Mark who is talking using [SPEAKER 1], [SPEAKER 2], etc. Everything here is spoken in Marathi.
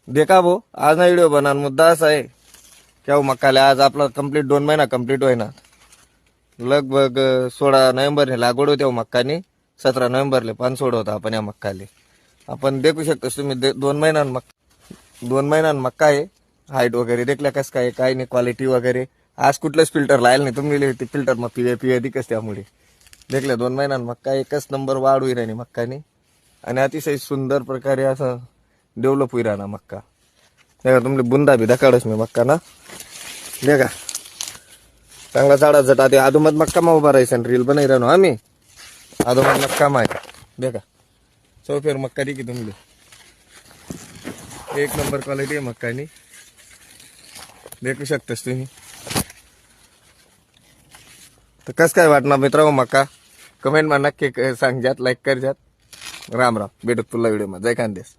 [SPEAKER 1] देखा भाऊ, आज ना व्हिडिओ बना मुद्दा असा आहे क्या हो मक्काले आज आपला कंप्लीट 2 महिना कंप्लीट होईना. लगभग 16 नोव्हेंबर लागवड होते मक्कानी. 17 नोव्हेंबरले पान सोडवता आपण या मक्काले. आपण देखू शकतो तुम्ही 2 महिन्यां मक्का आहे. हाईट वगैरे देखल्या कस काय काय नाही क्वालिटी वगैरे. आज कुठलंच फिल्टर लायल नाही तुम्ही ते फिल्टर मग पिवे दिकस त्यामुळे देखल्या 2 महिन्यां मक्का एकच नंबर वाढ होई राहिली मक्कानी आणि अतिशय सुंदर प्रकारे असं डेव्हलप होई राहणार मक्का. देखा तुमले बुंदा भी दाखवच मी मक्का ना. देखा चांगला झाडा झटा ते आदोमत मक्का मा उभा राहायचं रील बनाई राहनो आम्ही आदोमत मक्का मा आहे. देखा चौफेर मक्का दी की तुमले एक नंबर क्वालिटी आहे मक्कानी. देखू शकतास तुम्ही. तर कस काय वाटणार मित्रांनो मक्का कमेंट मा नक्की सांग जात लाईक कर जात. राम राम भेटत तुला व्हिडिओ मध्ये. जय खानदेश.